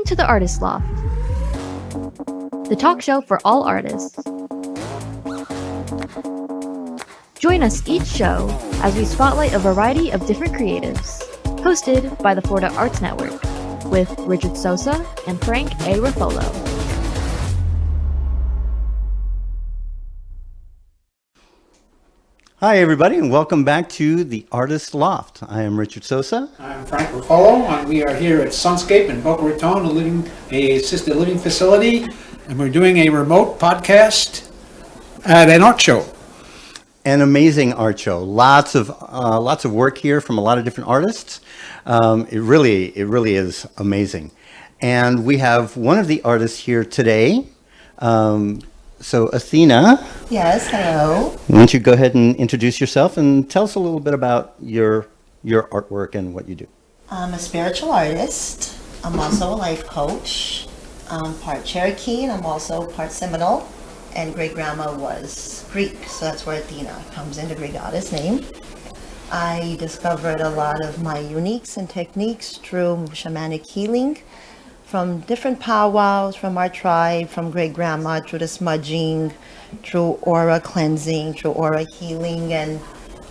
Welcome to the Artist Loft, the talk show for all artists. Join us each show as we spotlight a variety of different creatives, hosted by the Florida Arts Network, with Richard Sosa and Frank A. Ruffolo. Hi, everybody, and welcome back to the Artist Loft. I am Richard Sosa. I'm Frank Ruffolo, and we are here at Sunscape in Boca Raton, a assisted living facility, and we're doing a remote podcast at an art show. An amazing art show. Lots of work here from a lot of different artists. It really is amazing. And we have one of the artists here today. So Athena. Yes, hello. Why don't you go ahead and introduce yourself and tell us a little bit about your artwork and what you do. I'm a spiritual artist. I'm also a life coach. I'm part Cherokee and I'm also part Seminole. And great grandma was Greek, so that's where Athena comes in, the Greek goddess name. I discovered a lot of my uniques and techniques through shamanic healing, from different powwows, from our tribe, from great grandma, through the smudging, through aura cleansing, through aura healing, and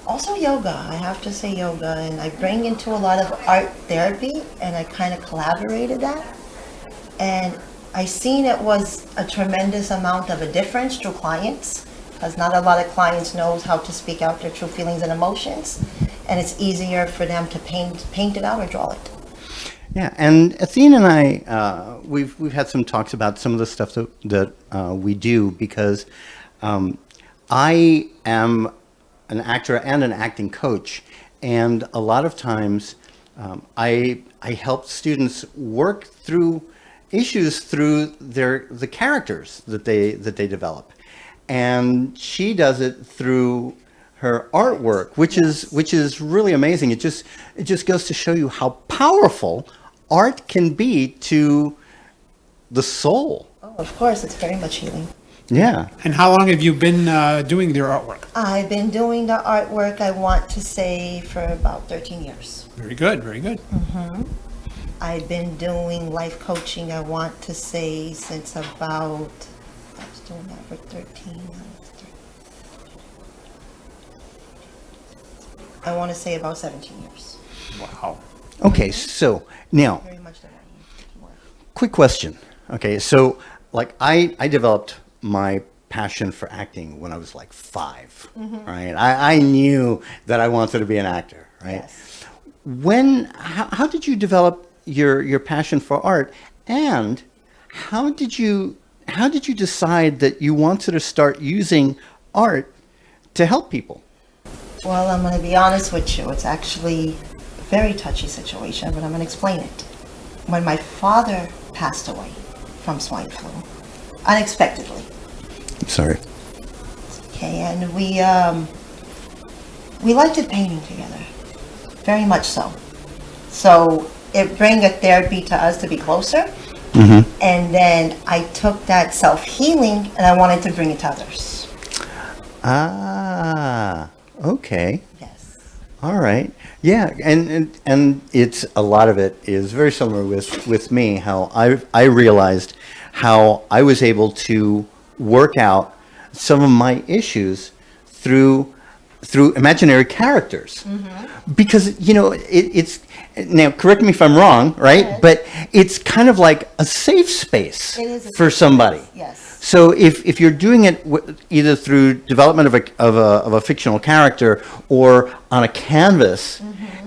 also yoga. I have to say yoga, and I bring into a lot of art therapy, and I kind of collaborated that. And I seen it was a tremendous amount of a difference through clients, because not a lot of clients knows how to speak out their true feelings and emotions, and it's easier for them to paint it out or draw it. Yeah, and Athena and I, we've had some talks about some of the stuff that we do, because I am an actor and an acting coach, and a lot of times I help students work through issues through the characters that they develop, and she does it through her artwork, which is really amazing. It just goes to show you how powerful art can be to the soul. Oh, of course, it's very much healing. Yeah. And how long have you been doing your artwork? I've been doing the artwork, I want to say, for about 13 years. Very good, very good. Mm-hmm. I've been doing life coaching, I want to say, since about, I was doing that for 13, I want to say about 17 years. Wow. Okay, so now, Very much the right. quick question. Okay, so like I developed my passion for acting when I was like 5, right? I knew that I wanted to be an actor, right? Yes. How did you develop your passion for art, and how did you decide that you wanted to start using art to help people? Well, I'm going to be honest with you. It's actually a very touchy situation, but I'm going to explain it. When my father passed away from swine flu, unexpectedly. I'm sorry. Okay, and we liked it painting together, very much so. So it bring a therapy to us to be closer, and then I took that self-healing and I wanted to bring it to others. Ah, okay. Yes. All right. Yeah, and it's a lot of it is very similar with me, how I realized how I was able to work out some of my issues through imaginary characters. Because it's now, correct me if I'm wrong, right? Yes. But it's kind of like a safe space It is a for safe somebody. space, yes. So if you're doing it either through development of a fictional character or on a canvas,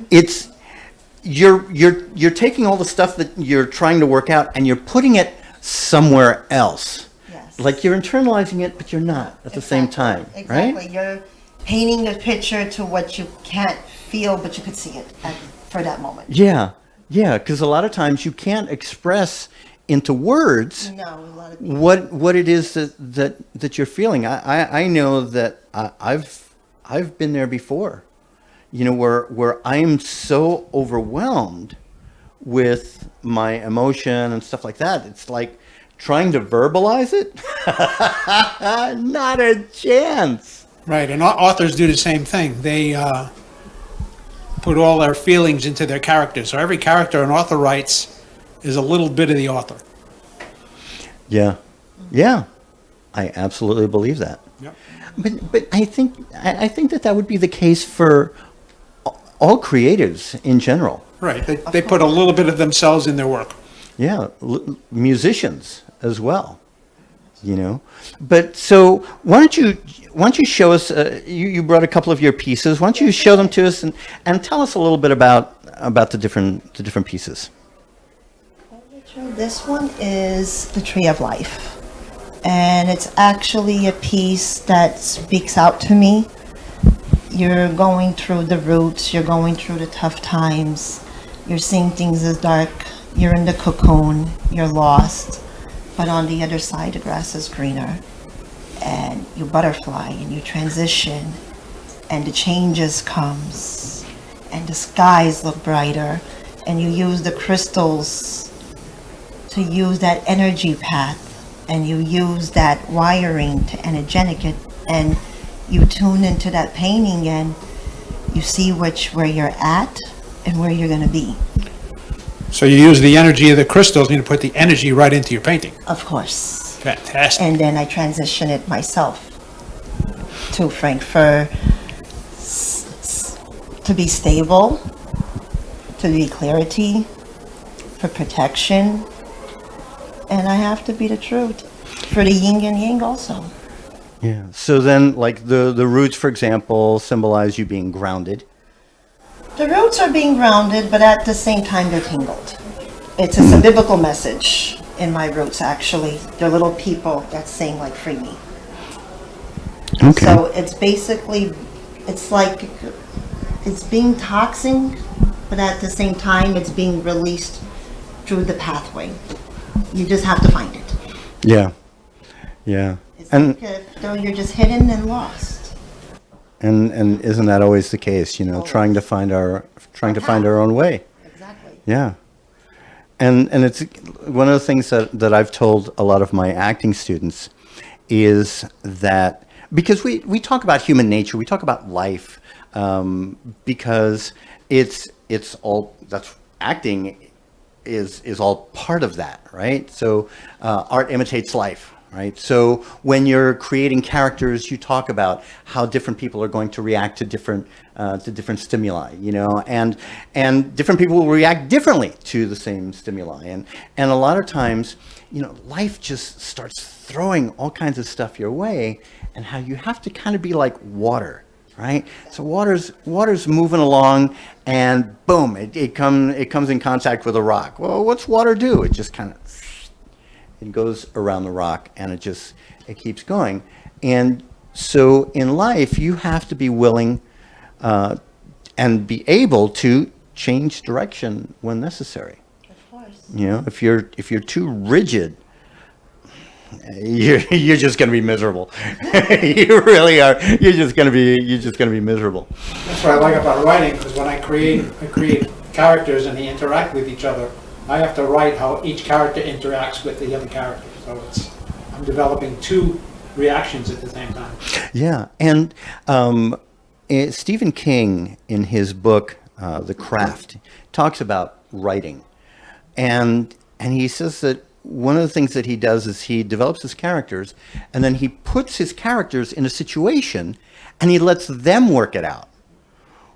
it's you're taking all the stuff that you're trying to work out and you're putting it somewhere else. Yes. Like you're internalizing it, but you're not at the same time, Exactly. right? You're painting the picture to what you can't feel, but you could see it for that moment. Yeah, because a lot of times you can't express into words No, a lot of people. what it is that you're feeling. I know that I've been there before, where I'm so overwhelmed with my emotion and stuff like that. It's like trying to verbalize it. Not a chance. Right, and authors do the same thing. They put all their feelings into their characters. So every character an author writes is a little bit of the author. Yeah. Yeah. I absolutely believe that. Yep. But I think that would be the case for all creatives in general. Right. They put a little bit of themselves in their work. Yeah, musicians as well. You know, but so why don't you show us? You brought a couple of your pieces. Why don't you show them to us and tell us a little bit about the different pieces? This one is the Tree of Life, and it's actually a piece that speaks out to me. You're going through the roots, you're going through the tough times, you're seeing things as dark, you're in the cocoon, you're lost, but on the other side the grass is greener, and you butterfly and you transition, and the changes comes, and the skies look brighter, and you use the crystals to use that energy path, and you use that wiring to energetic it, and you tune into that painting, and you see where you're at and where you're going to be. So you use the energy of the crystals and you put the energy right into your painting. Of course. Fantastic. And then I transition it myself to Frank for to be stable, to be clarity, for protection, and I have to be the truth for the yin and yang also. Yeah. So then, like the roots, for example, symbolize you being grounded. The roots are being grounded, but at the same time they're tangled. It's a biblical message in my roots, actually. They're little people that sing like free me. Okay. So it's basically, it's like, it's being toxic, but at the same time it's being released through the pathway. You just have to find it. Yeah. Yeah. It's And like if though you're just hidden and lost. and isn't that always the case? You know, Always. trying to find our own way. Exactly. Yeah. And it's one of the things that I've told a lot of my acting students is that because we talk about human nature, we talk about life, because it's all that's acting is all part of that, right? So art imitates life. Right. So when you're creating characters, you talk about how different people are going to react to different stimuli, you know, and different people will react differently to the same stimuli. And a lot of times, you know, life just starts throwing all kinds of stuff your way, and how you have to kind of be like water, right? So water's moving along, and boom, it comes in contact with a rock. Well, what's water do? It just kind of it goes around the rock, and it keeps going. And so in life, you have to be willing and be able to change direction when necessary. Of course. You know, if you're too rigid, you're just going to be miserable. You really are. You're just going to be miserable. That's what I like about writing, because when I create characters and they interact with each other, I have to write how each character interacts with the other character. So I'm developing two reactions at the same time. Yeah, and Stephen King, in his book The Craft, talks about writing, and he says that one of the things that he does is he develops his characters, and then he puts his characters in a situation, and he lets them work it out,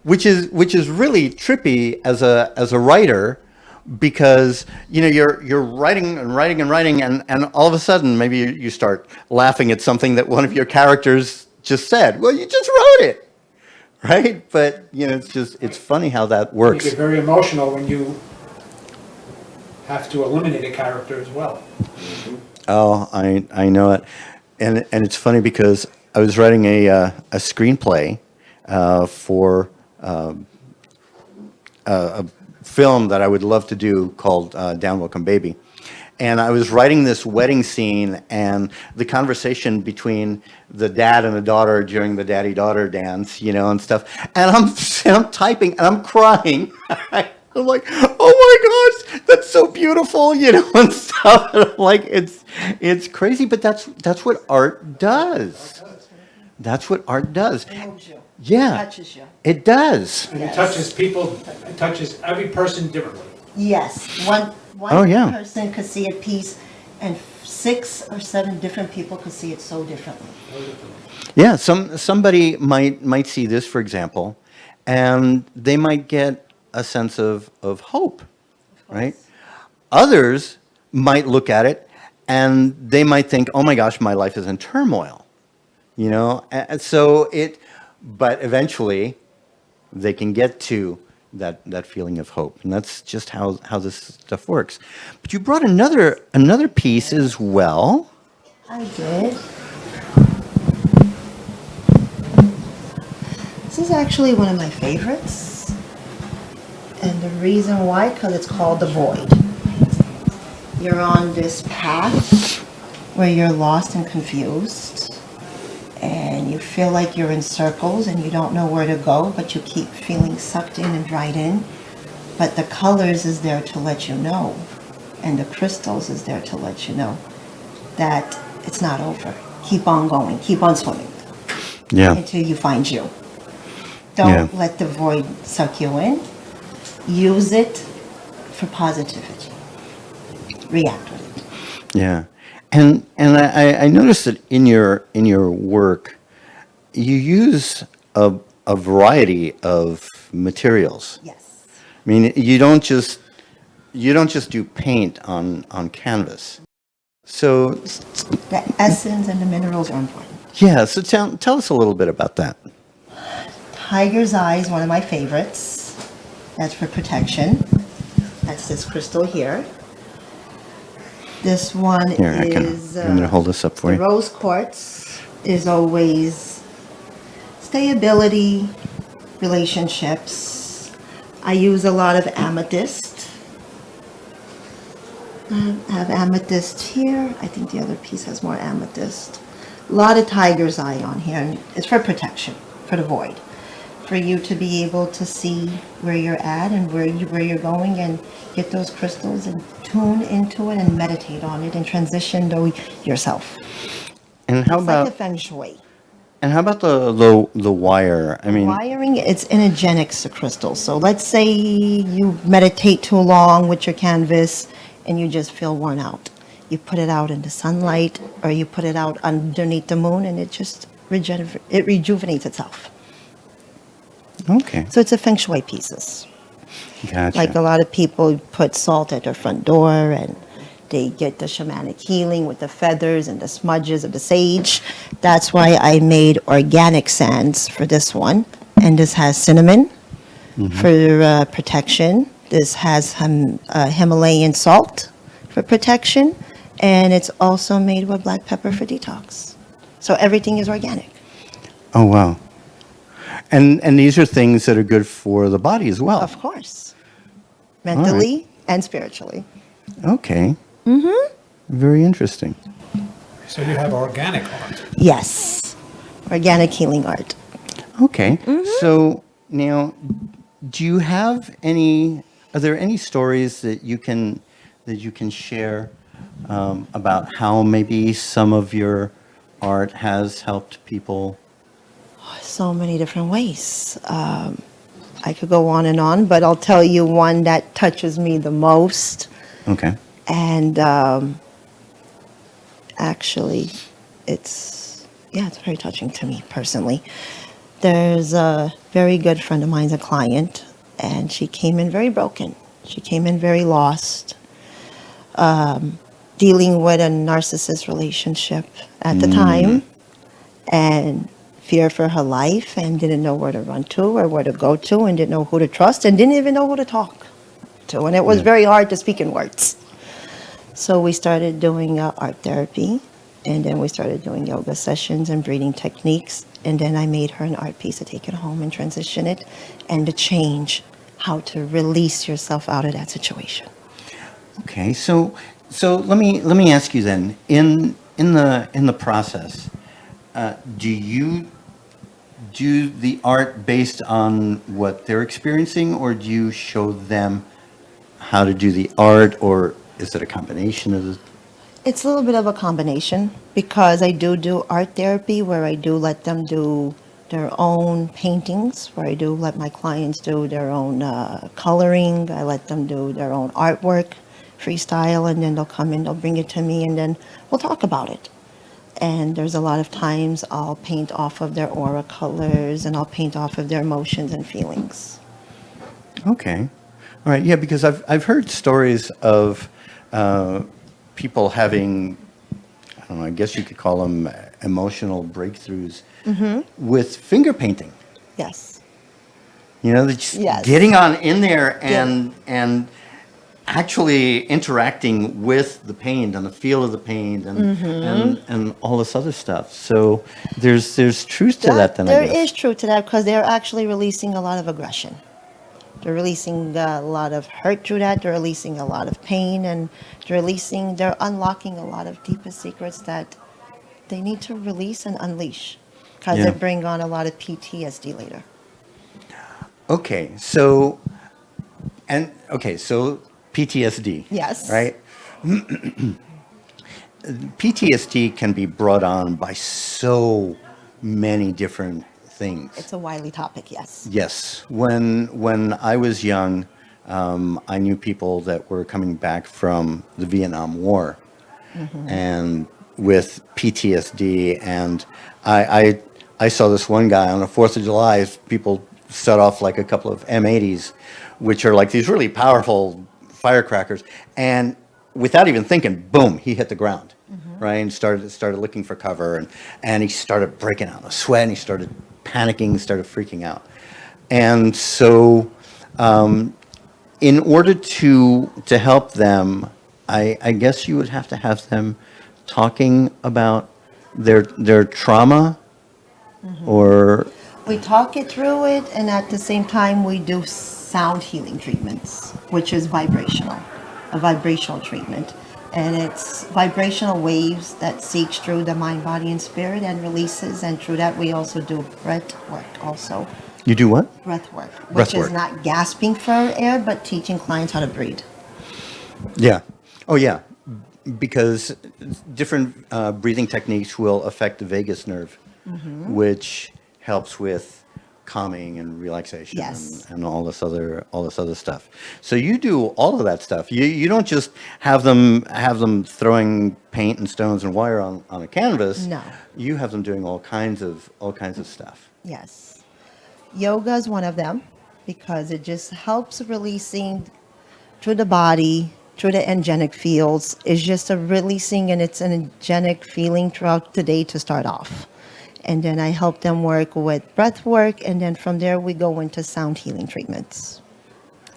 which is really trippy as a writer. Because you know you're writing and all of a sudden maybe you start laughing at something that one of your characters just said. Well, you just wrote it, right? But you know it's funny how that works. You get very emotional when you have to eliminate a character as well. Oh, I know it, and it's funny because I was writing a screenplay for a film that I would love to do called Down Welcome Baby. And I was writing this wedding scene, and the conversation between the dad and the daughter during the daddy-daughter dance, you know, and stuff. And I'm typing and I'm crying. I'm like, oh my gosh, that's so beautiful, you know, and stuff. And I'm like, it's crazy, but that's what art does. That's what art does. It moves you. Yeah. It touches you. It does. And Yes. it touches people, it touches every person differently. Yes. One yeah. person could see a piece, and 6 or 7 different people could see it so differently. Yeah, somebody might see this, for example, and they might get a sense of hope, right? Others might look at it and they might think, "Oh my gosh, my life is in turmoil," you know. And so but eventually, they can get to that feeling of hope, and that's just how this stuff works. But you brought another piece as well. I did. This is actually one of my favorites. And the reason why, because it's called The Void. You're on this path where you're lost and confused. And you feel like you're in circles and you don't know where to go, but you keep feeling sucked in and dried in. But the colors is there to let you know. And the crystals is there to let you know that it's not over. Keep on going. Keep on swimming. Yeah. Until you find you. Don't let the void suck you in. Use it for positivity. React with it. Yeah, and I noticed that in your work, you use a variety of materials. Yes. I mean, you don't just do paint on canvas. So The essence and the minerals are important. yeah, so tell us a little bit about that. Tiger's Eye is one of my favorites. That's for protection. That's this crystal here. This one Here, is I'm going to hold this up for the you. rose quartz is always stability, relationships. I use a lot of amethyst. I have amethyst here. I think the other piece has more amethyst. A lot of tiger's eye on here. And it's for protection, for the void. For you to be able to see where you're at and where you're going, and get those crystals and tune into it and meditate on it and transition to yourself. And how It's about like a feng shui. the wire? I mean, Wiring, it's energetics of crystals. So let's say you meditate too long with your canvas and you just feel worn out. You put it out in the sunlight or you put it out underneath the moon and it just rejuvenates itself. okay, So it's a feng shui pieces. gotcha. Like a lot of people put salt at their front door and they get the shamanic healing with the feathers and the smudges of the sage. That's why I made organic sands for this one. And this has cinnamon for protection. This has Himalayan salt for protection. And it's also made with black pepper for detox. So everything is organic. Oh wow. And these are things that are good for the body as well. Of course. Mentally and spiritually. Okay. Very interesting. So you have organic art. Yes. Organic healing art. Okay. So now, are there any stories that you can share about how maybe some of your art has helped people? So many different ways. I could go on, but I'll tell you one that touches me the most. Okay. And actually, it's very touching to me personally. There's a very good friend of mine, a client, and she came in very broken. She came in very lost, dealing with a narcissist relationship at the time, and fear for her life, and didn't know where to run to or where to go to, and didn't know who to trust, and didn't even know who to talk to. And it was very hard to speak in words. So we started doing art therapy, and then we started doing yoga sessions and breathing techniques. And then I made her an art piece to take it home and transition it, and to change how to release yourself out of that situation. Okay. So let me ask you then. In the process, do you do the art based on what they're experiencing, or do you show them how to do the art, or is it a combination of the? It's a little bit of a combination, because I do art therapy where I do let them do their own paintings, where I do let my clients do their own coloring. I let them do their own artwork freestyle, and then they'll come in, they'll bring it to me, and then we'll talk about it. And there's a lot of times I'll paint off of their aura colors, and I'll paint off of their emotions and feelings. Okay. All right. Yeah, because I've heard stories of people having, I don't know, I guess you could call them emotional breakthroughs with finger painting. Yes. You know, they're just Yes. getting on in there and actually interacting with the paint and the feel of the paint and all this other stuff. So there's truth to that then, I There guess. is truth to that because they're actually releasing a lot of aggression. They're releasing a lot of hurt through that. They're releasing a lot of pain, and they're unlocking a lot of deepest secrets that they need to release and unleash because Yeah. they bring on a lot of PTSD later. Okay, so PTSD. Yes. Right? PTSD can be brought on by so many different things. It's a wily topic, yes. Yes. When I was young, I knew people that were coming back from the Vietnam War and with PTSD. And I saw this one guy on the 4th of July, people set off like a couple of M80s, which are like these really powerful firecrackers. And without even thinking, boom, he hit the ground, right? And started looking for cover. And he started breaking out in a sweat, and he started panicking, started freaking out. And so in order to help them, I guess you would have to have them talking about their trauma or... We talk it through it, and at the same time, we do sound healing treatments, which is vibrational, a vibrational treatment. And it's vibrational waves that seeks through the mind, body, and spirit and releases. And through that, we also do breath work also. You do what? Breath work, Breath which is work. not gasping for air, but teaching clients how to breathe. Yeah. Oh, yeah. Because different breathing techniques will affect the vagus nerve, which helps with calming and relaxation Yes. and all this other stuff. So you do all of that stuff. You don't just have them throwing paint and stones and wire on a canvas. No. You have them doing all kinds of stuff. Yes. Yoga is one of them because it just helps releasing through the body, through the angelic fields. It's just a releasing, and it's an angelic feeling throughout the day to start off. And then I help them work with breath work, and then from there we go into sound healing treatments.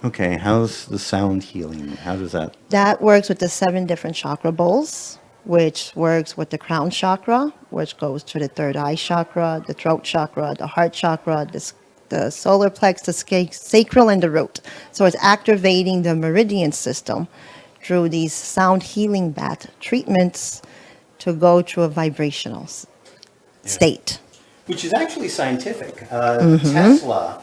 Okay, how's the sound healing? How does that? That works with the 7 different chakra bowls, which works with the crown chakra, which goes to the third eye chakra, the throat chakra, the heart chakra, the solar plex, the sacral, and the root. So it's activating the meridian system through these sound healing bath treatments to go through a vibrational state. Which is actually scientific. Tesla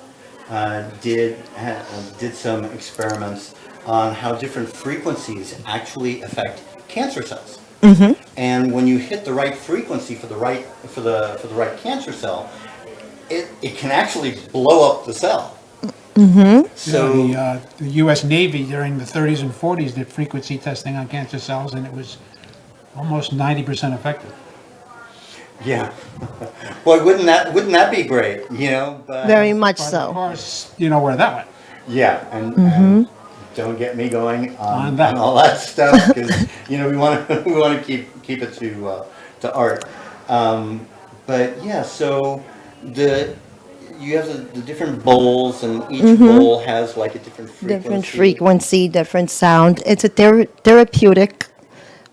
did some experiments on how different frequencies actually affect cancer cells. And when you hit the right frequency for the right cancer cell, it can actually blow up the cell. So The U.S. Navy during the 30s and 40s did frequency testing on cancer cells, and it was almost 90% effective. yeah, boy, wouldn't that be great? You know, but Very much But of so. course, you know where that went. yeah, and don't get me going On on that. all that stuff because we want to keep it to art. But yeah, so you have the different bowls, and each bowl has like a different frequency. Different frequency, different sound. It's a therapeutic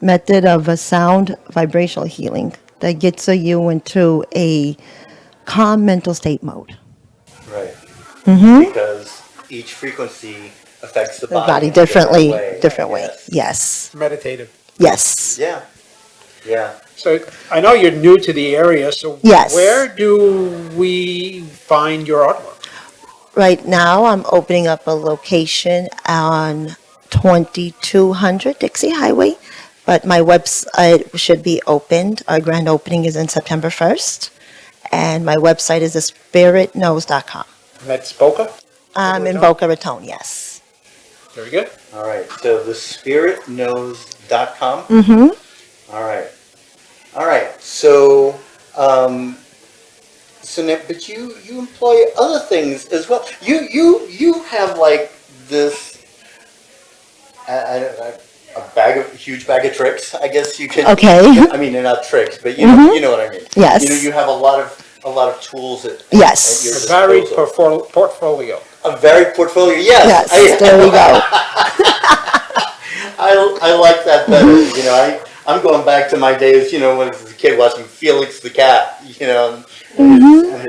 method of a sound vibrational healing that gets you into a calm mental state mode. Right. Because each frequency affects the The body, body in a differently, I different way. guess. Yes. Meditative. Yes. Yeah. Yeah. So I know you're new to the area, so Yes. where do we find your artwork? Right now, I'm opening up a location on 2200 Dixie Highway, but my website should be opened. Our grand opening is in September 1st, and my website is thespiritknows.com. That's Boca? I'm in Raton? Boca Raton, yes. Very good. All right, so thespiritknows.com. Mm-hmm. All right. All right, so, so now, but you employ other things as well. You have like this, a huge bag of tricks, I guess you could. Okay. I mean, they're not tricks, but you know what I mean. Yes. You have a lot of tools at Yes. your A varied disposal. portfolio. A varied portfolio. Yes. Yes, there we go. I like that better. I'm going back to my days. When I was a kid watching Felix the Cat. And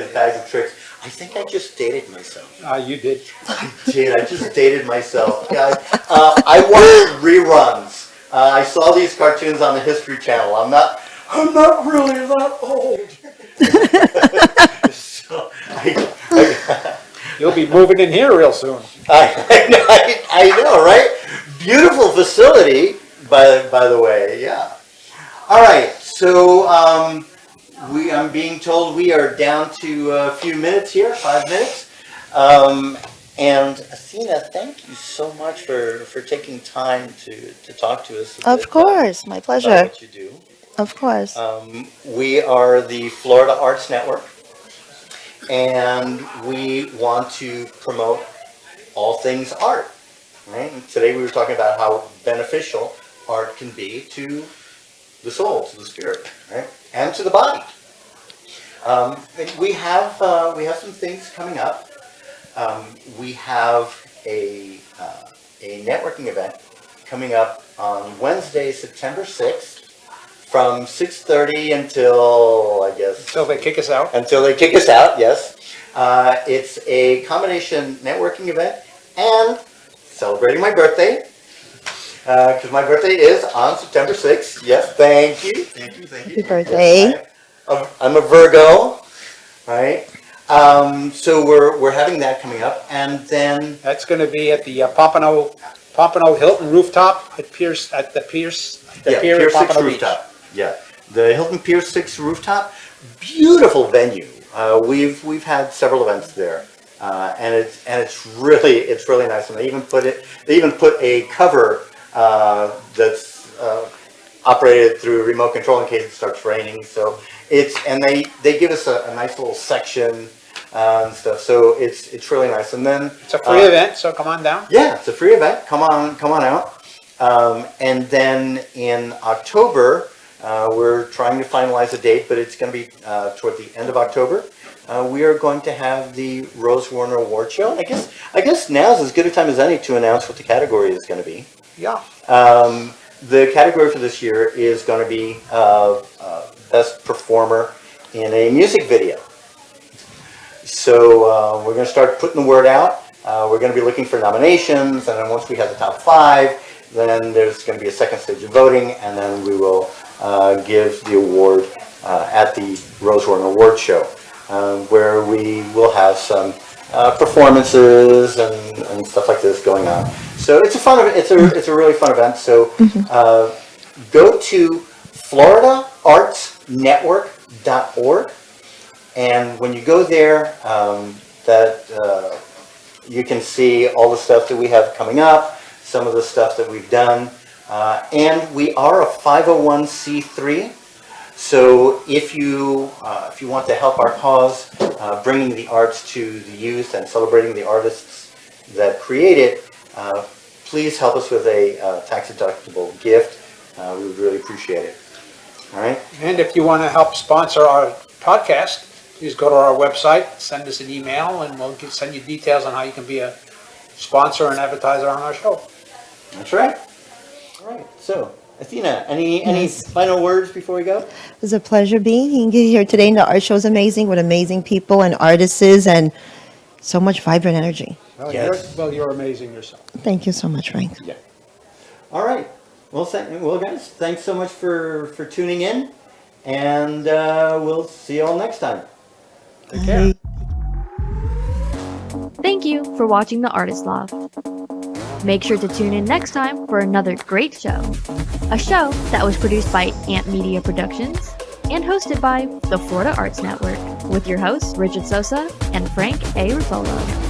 his bags of tricks. I think I just dated myself. You did. I just dated myself. I watched reruns. I saw these cartoons on the History Channel. I'm not really that old. So You'll be moving in here real soon. I know, right? Beautiful facility, by the way. Yeah. All right. So I'm being told we are down to a few minutes here, 5 minutes. And Athena, thank you so much for taking time to talk to us. Of course, my About pleasure. what you do. Of course. We are the Florida Arts Network, and we want to promote all things art. Right? And today we were talking about how beneficial art can be to the soul, to the spirit, right, and to the body. And we have some things coming up. We have a networking event coming up on Wednesday, September 6th, from 6:30 until, I guess... Until they kick us out. Until they kick us out, yes. It's a combination networking event and celebrating my birthday, because my birthday is on September 6th. Yes, thank you. Happy birthday. I'm a Virgo, right? So we're having that coming up, and then That's going to be at the Pompano Hilton rooftop at Pier at Pier at 6 Pompano Beach. rooftop. Yeah, the Hilton Pier 6 rooftop, beautiful venue. We've had several events there, and it's really nice. And they even put a cover that's operated through a remote control in case it starts raining. So they give us a nice little section and stuff. So it's really nice. And then It's a free event, so come on down. yeah, it's a free event. Come on out. And then in October, we're trying to finalize a date, but it's going to be toward the end of October. We are going to have the Rose Warner Award Show. I guess now's as good a time as any to announce what the category is going to be. Yeah. The category for this year is going to be Best Performer in a Music Video. So we're going to start putting the word out. We're going to be looking for nominations, and then once we have the top 5, then there's going to be a second stage of voting, and then we will give the award at the Rose Warner Award Show, where we will have some performances and stuff like this going on. So it's a really fun event. So go to floridaartsnetwork.org, and when you go there, you can see all the stuff that we have coming up, some of the stuff that we've done, and we are a 501c3. So if you want to help our cause, bringing the arts to the youth and celebrating the artists that create it, please help us with a tax-deductible gift. We would really appreciate it. All right. And if you want to help sponsor our podcast, please go to our website, send us an email, and we'll send you details on how you can be a sponsor and advertiser on our show. That's right. All right. So, Athena, any final words before we go? It was a pleasure being here today. The art show is amazing with amazing people and artists and so much vibrant energy. Well, Yes. you're amazing yourself. Thank you so much, Frank. Yeah. All right. Well, guys, thanks so much for tuning in, and we'll see you all next time. Take care. Thank you for watching The Artist Loft. Make sure to tune in next time for another great show. A show that was produced by Ant Media Productions and hosted by the Florida Arts Network with your hosts Richard Sosa and Frank A. Ruffolo.